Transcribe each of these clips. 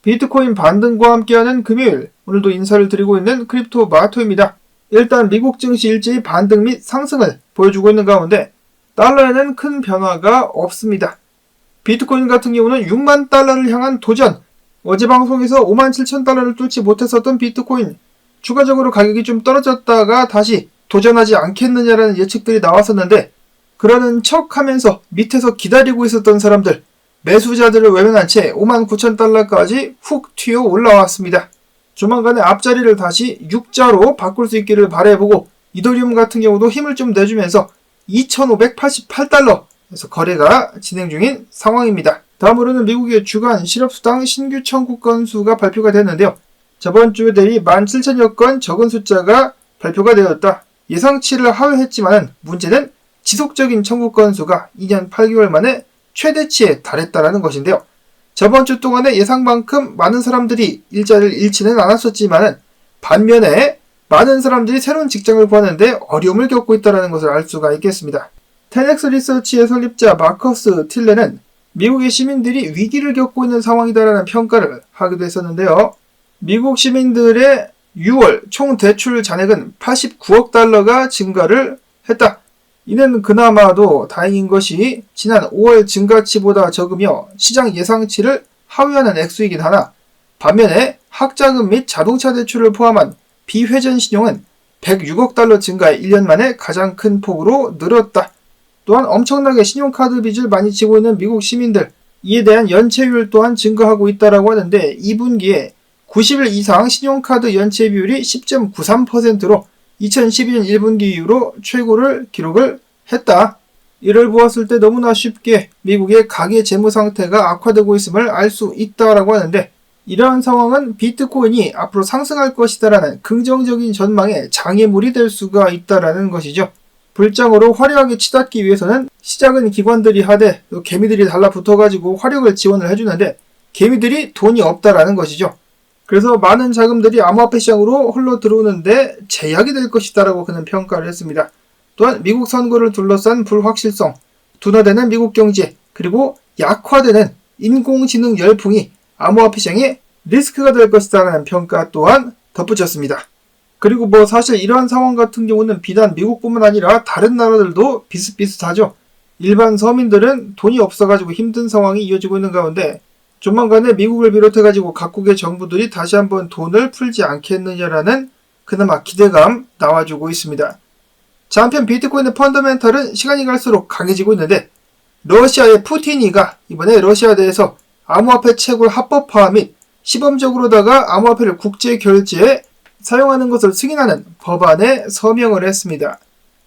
비트코인 반등과 함께하는 금요일, 오늘도 인사를 드리고 있는 크립토 마토입니다. 일단 미국 증시 일제히 반등 및 상승을 보여주고 있는 가운데 달러에는 큰 변화가 없습니다. 비트코인 같은 경우는 6만 달러를 향한 도전, 어제 방송에서 5만 7천 달러를 뚫지 못했었던 비트코인, 추가적으로 가격이 좀 떨어졌다가 다시 도전하지 않겠느냐라는 예측들이 나왔었는데 그러는 척 하면서 밑에서 기다리고 있었던 사람들, 매수자들을 외면한 채 5만 9천 달러까지 훅 튀어 올라왔습니다. 조만간에 앞자리를 다시 6자로 바꿀 수 있기를 바라보고 이더리움 같은 경우도 힘을 좀 내주면서 2,588달러에서 거래가 진행 중인 상황입니다. 다음으로는 미국의 주간 실업수당 신규 청구 건수가 발표가 됐는데요. 저번 주에 대비 17,000여 건 적은 숫자가 발표가 되었다. 예상치를 하회했지만 문제는 지속적인 청구 건수가 2년 8개월 만에 최대치에 달했다라는 것인데요. 저번 주 동안에 예상만큼 많은 사람들이 일자리를 잃지는 않았었지만 반면에 많은 사람들이 새로운 직장을 구하는데 어려움을 겪고 있다는 것을 알 수가 있겠습니다. 테넥스 리서치의 설립자 마커스 틸레는 미국의 시민들이 위기를 겪고 있는 상황이다라는 평가를 하기도 했었는데요. 미국 시민들의 6월 총 대출 잔액은 89억 달러가 증가를 했다. 이는 그나마도 다행인 것이 지난 5월 증가치보다 적으며 시장 예상치를 하회하는 액수이긴 하나 반면에 학자금 및 자동차 대출을 포함한 비회전 신용은 106억 달러 증가해 1년 만에 가장 큰 폭으로 늘었다. 또한 엄청나게 신용카드 빚을 많이 지고 있는 미국 시민들, 이에 대한 연체율 또한 증가하고 있다고 하는데 2분기에 90일 이상 신용카드 연체 비율이 10.93%로 2012년 1분기 이후로 최고를 기록을 했다. 이를 보았을 때 너무나 쉽게 미국의 가계 재무 상태가 악화되고 있음을 알 수 있다라고 하는데 이러한 상황은 비트코인이 앞으로 상승할 것이다라는 긍정적인 전망에 장애물이 될 수가 있다라는 것이죠. 불장으로 화려하게 치닫기 위해서는 시작은 기관들이 하되 또 개미들이 달라붙어가지고 화력을 지원을 해주는데 개미들이 돈이 없다라는 것이죠. 그래서 많은 자금들이 암호화폐 시장으로 흘러 들어오는데 제약이 될 것이다라고 그는 평가를 했습니다. 또한 미국 선거를 둘러싼 불확실성, 둔화되는 미국 경제, 그리고 약화되는 인공지능 열풍이 암호화폐 시장에 리스크가 될 것이다라는 평가 또한 덧붙였습니다. 그리고 사실 이러한 상황 같은 경우는 비단 미국뿐만 아니라 다른 나라들도 비슷비슷하죠. 일반 서민들은 돈이 없어가지고 힘든 상황이 이어지고 있는 가운데 조만간에 미국을 비롯해가지고 각국의 정부들이 다시 한번 돈을 풀지 않겠느냐라는 그나마 기대감 나와주고 있습니다. 자, 한편 비트코인의 펀더멘털은 시간이 갈수록 강해지고 있는데 러시아의 푸틴이가 이번에 러시아에 대해서 암호화폐 채굴 합법화 및 시범적으로다가 암호화폐를 국제 결제에 사용하는 것을 승인하는 법안에 서명을 했습니다.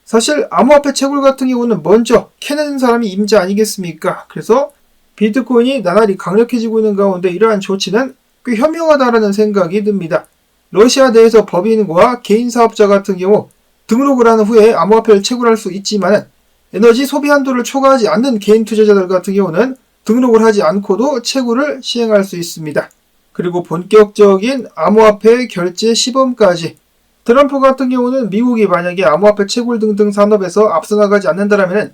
사실 암호화폐 채굴 같은 경우는 먼저 캐내는 사람이 임자 아니겠습니까? 그래서 비트코인이 나날이 강력해지고 있는 가운데 이러한 조치는 꽤 현명하다라는 생각이 듭니다. 러시아 내에서 법인과 개인 사업자 같은 경우 등록을 한 후에 암호화폐를 채굴할 수 있지만 에너지 소비 한도를 초과하지 않는 개인 투자자들 같은 경우는 등록을 하지 않고도 채굴을 시행할 수 있습니다. 그리고 본격적인 암호화폐 결제 시범까지 트럼프 같은 경우는 미국이 만약에 암호화폐 채굴 등등 산업에서 앞서 나가지 않는다면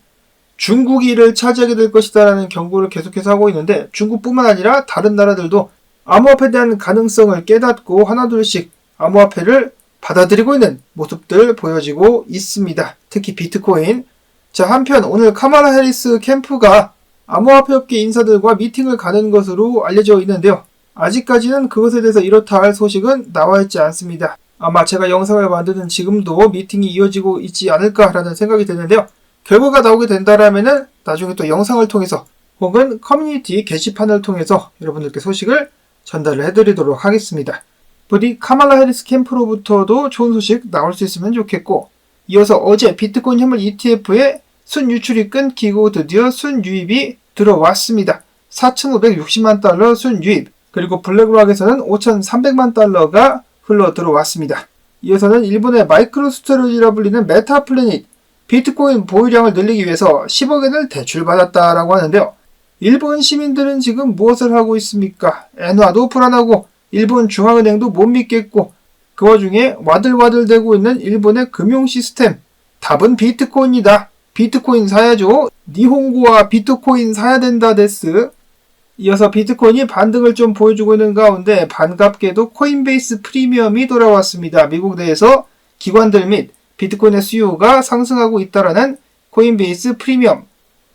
중국이 이를 차지하게 될 것이다라는 경고를 계속해서 하고 있는데 중국뿐만 아니라 다른 나라들도 암호화폐에 대한 가능성을 깨닫고 하나둘씩 암호화폐를 받아들이고 있는 모습들 보여지고 있습니다. 특히 비트코인. 자, 한편 오늘 카말라 해리스 캠프가 암호화폐 업계 인사들과 미팅을 가는 것으로 알려져 있는데요. 아직까지는 그것에 대해서 이렇다 할 소식은 나와 있지 않습니다. 아마 제가 영상을 만드는 지금도 미팅이 이어지고 있지 않을까라는 생각이 드는데요. 결과가 나오게 된다라면은 나중에 또 영상을 통해서 혹은 커뮤니티 게시판을 통해서 여러분들께 소식을 전달을 해드리도록 하겠습니다. 부디 카말라 해리스 캠프로부터도 좋은 소식 나올 수 있으면 좋겠고 이어서 어제 비트코인 현물 ETF에 순유출이 끊기고 드디어 순유입이 들어왔습니다. 4,560만 달러 순유입, 그리고 블랙락에서는 5,300만 달러가 흘러 들어왔습니다. 이어서는 일본의 마이크로스트레지라 불리는 메타플래닛, 비트코인 보유량을 늘리기 위해서 10억엔을 대출받았다라고 하는데요. 일본 시민들은 지금 무엇을 하고 있습니까? 엔화도 불안하고 일본 중앙은행도 못 믿겠고 그 와중에 와들와들대고 있는 일본의 금융 시스템. 답은 비트코인이다. 비트코인 사야죠. 니혼고와 비트코인 사야 된다 데스. 이어서 비트코인이 반등을 좀 보여주고 있는 가운데 반갑게도 코인베이스 프리미엄이 돌아왔습니다. 미국 내에서 기관들 및 비트코인의 수요가 상승하고 있다라는 코인베이스 프리미엄.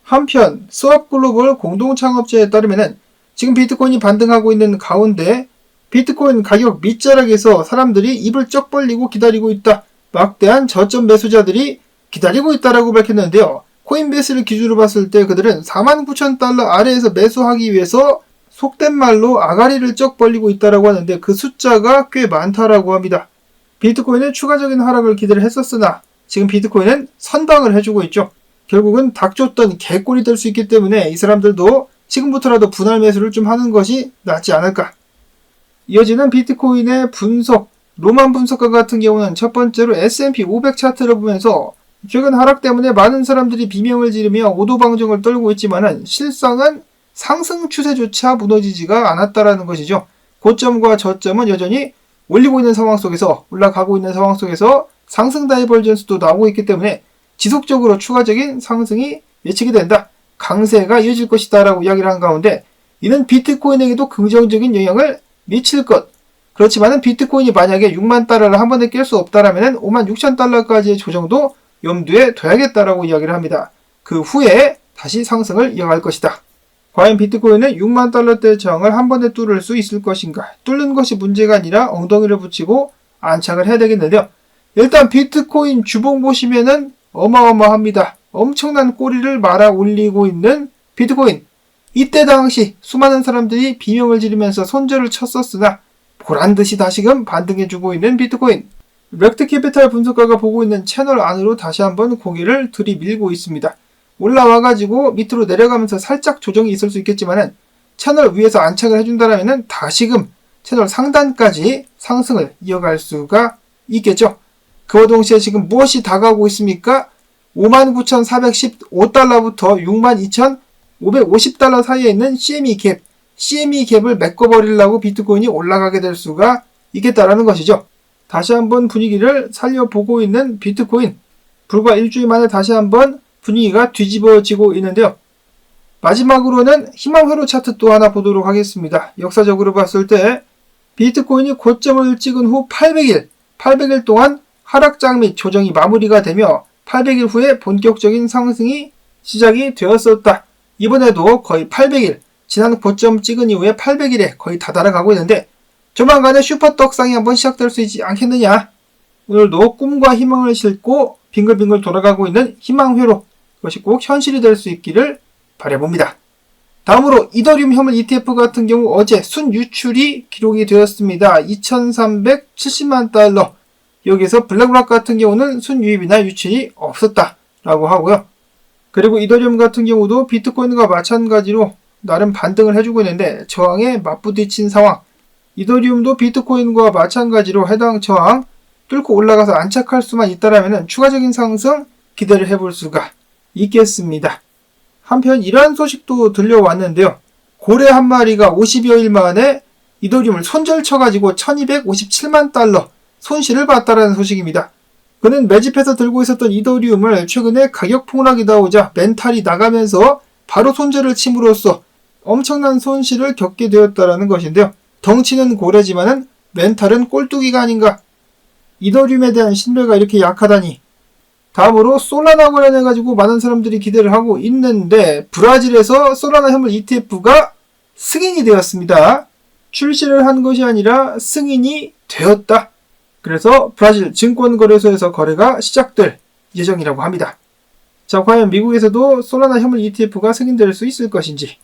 한편 스왑글로벌 공동창업자에 따르면 지금 비트코인이 반등하고 있는 가운데 비트코인 가격 밑자락에서 사람들이 입을 쩍 벌리고 기다리고 있다. 막대한 저점 매수자들이 기다리고 있다라고 밝혔는데요. 코인베이스를 기준으로 봤을 때 그들은 49,000달러 아래에서 매수하기 위해서 속된 말로 아가리를 쩍 벌리고 있다라고 하는데 그 숫자가 꽤 많다라고 합니다. 비트코인은 추가적인 하락을 기대를 했었으나 지금 비트코인은 선방을 해주고 있죠. 결국은 닥쳤던 개꼴이 될 수 있기 때문에 이 사람들도 지금부터라도 분할 매수를 좀 하는 것이 낫지 않을까. 이어지는 비트코인의 분석, 로만 분석가 같은 경우는 첫 번째로 S&P 500 차트를 보면서 최근 하락 때문에 많은 사람들이 비명을 지르며 오도방정을 떨고 있지만은 실상은 상승 추세조차 무너지지가 않았다라는 것이죠. 고점과 저점은 여전히 올리고 있는 상황 속에서 올라가고 있는 상황 속에서 상승 다이버전스도 나오고 있기 때문에 지속적으로 추가적인 상승이 예측이 된다. 강세가 이어질 것이다 라고 이야기를 한 가운데 이는 비트코인에게도 긍정적인 영향을 미칠 것. 그렇지만은 비트코인이 만약에 6만 달러를 한 번에 깰 수 없다라면은 5만 6천 달러까지의 조정도 염두에 둬야겠다라고 이야기를 합니다. 그 후에 다시 상승을 이어갈 것이다. 과연 비트코인은 6만 달러대 저항을 한 번에 뚫을 수 있을 것인가? 뚫는 것이 문제가 아니라 엉덩이를 붙이고 안착을 해야 되겠는데요. 일단 비트코인 주봉 보시면은 어마어마합니다. 엄청난 꼬리를 말아 올리고 있는 비트코인. 이때 당시 수많은 사람들이 비명을 지르면서 손절을 쳤었으나 보란듯이 다시금 반등해주고 있는 비트코인. 렉트캐피탈 분석가가 보고 있는 채널 안으로 다시 한번 고개를 들이밀고 있습니다. 올라와가지고 밑으로 내려가면서 살짝 조정이 있을 수 있겠지만은 채널 위에서 안착을 해준다라면은 다시금 채널 상단까지 상승을 이어갈 수가 있겠죠. 그와 동시에 지금 무엇이 다가오고 있습니까? 59,415달러부터 62,550달러 사이에 있는 CME 갭, CME 갭을 메꿔버리려고 비트코인이 올라가게 될 수가 있겠다라는 것이죠. 다시 한번 분위기를 살려보고 있는 비트코인. 불과 일주일 만에 다시 한번 분위기가 뒤집어지고 있는데요. 마지막으로는 희망회로 차트 또 하나 보도록 하겠습니다. 역사적으로 봤을 때 비트코인이 고점을 찍은 후 800일 동안 하락장 및 조정이 마무리가 되며 800일 후에 본격적인 상승이 시작이 되었었다. 이번에도 거의 800일, 지난 고점 찍은 이후에 800일에 거의 다다라가고 있는데 조만간에 슈퍼 떡상이 한번 시작될 수 있지 않겠느냐. 오늘도 꿈과 희망을 싣고 빙글빙글 돌아가고 있는 희망회로 그것이 꼭 현실이 될 수 있기를 바라봅니다. 다음으로 이더리움 현물 ETF 같은 경우 어제 순유출이 기록이 되었습니다. 2,370만 달러. 여기서 블랙락 같은 경우는 순유입이나 유출이 없었다라고 하고요. 그리고 이더리움 같은 경우도 비트코인과 마찬가지로 나름 반등을 해주고 있는데 저항에 맞부딪힌 상황. 이더리움도 비트코인과 마찬가지로 해당 저항 뚫고 올라가서 안착할 수만 있다라면 추가적인 상승 기대를 해볼 수가 있겠습니다. 한편 이러한 소식도 들려왔는데요. 고래 한 마리가 50여일 만에 이더리움을 손절쳐가지고 1257만 달러 손실을 봤다라는 소식입니다. 그는 매집해서 들고 있었던 이더리움을 최근에 가격 폭락이 나오자 멘탈이 나가면서 바로 손절을 침으로써 엄청난 손실을 겪게 되었다라는 것인데요. 덩치는 고래지만은 멘탈은 꼴뚜기가 아닌가. 이더리움에 대한 신뢰가 이렇게 약하다니. 다음으로 솔라나 관련해가지고 많은 사람들이 기대를 하고 있는데 브라질에서 솔라나 현물 ETF가 승인이 되었습니다. 출시를 한 것이 아니라 승인이 되었다. 그래서 브라질 증권거래소에서 거래가 시작될 예정이라고 합니다. 자, 과연 미국에서도 솔라나 현물 ETF가 승인될 수 있을 것인지.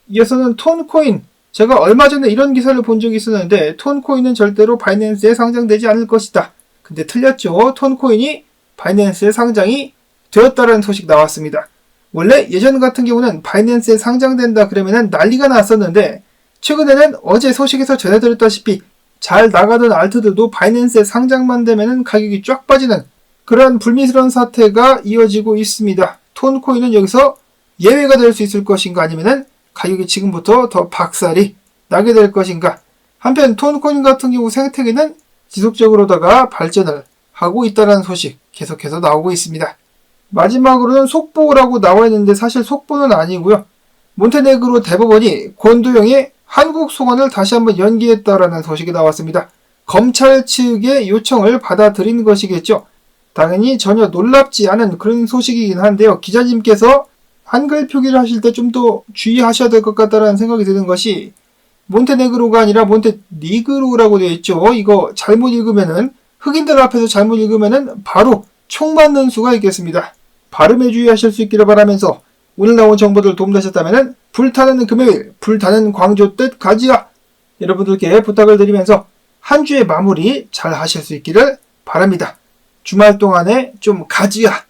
이어서는 톤코인. 제가 얼마 전에 이런 기사를 본 적이 있었는데 톤코인은 절대로 바이낸스에 상장되지 않을 것이다. 근데 틀렸죠. 톤코인이 바이낸스에 상장이 되었다는 소식 나왔습니다. 원래 예전 같은 경우는 바이낸스에 상장된다 그러면은 난리가 났었는데 최근에는 어제 소식에서 전해드렸다시피 잘 나가던 알트들도 바이낸스에 상장만 되면은 가격이 쫙 빠지는 그러한 불미스러운 사태가 이어지고 있습니다. 톤코인은 여기서 예외가 될 수 있을 것인가 아니면은 가격이 지금부터 더 박살이 나게 될 것인가. 한편 톤코인 같은 경우 생태계는 지속적으로다가 발전을 하고 있다는 소식 계속해서 나오고 있습니다. 마지막으로는 속보라고 나와 있는데 사실 속보는 아니고요. 몬테네그로 대법원이 권도영의 한국 송환을 다시 한번 연기했다라는 소식이 나왔습니다. 검찰 측의 요청을 받아들인 것이겠죠. 당연히 전혀 놀랍지 않은 그런 소식이긴 한데요. 기자님께서 한글 표기를 하실 때 좀 더 주의하셔야 될 것 같다라는 생각이 드는 것이 몬테네그로가 아니라 몬테니그로라고 되어 있죠. 이거 잘못 읽으면은 흑인들 앞에서 잘못 읽으면은 바로 총 맞는 수가 있겠습니다. 발음에 주의하실 수 있기를 바라면서 오늘 나온 정보들 도움되셨다면 불타는 금요일, 불타는 광주 뜻 가지야 여러분들께 부탁을 드리면서 한 주의 마무리 잘 하실 수 있기를 바랍니다. 주말 동안에 좀 가지야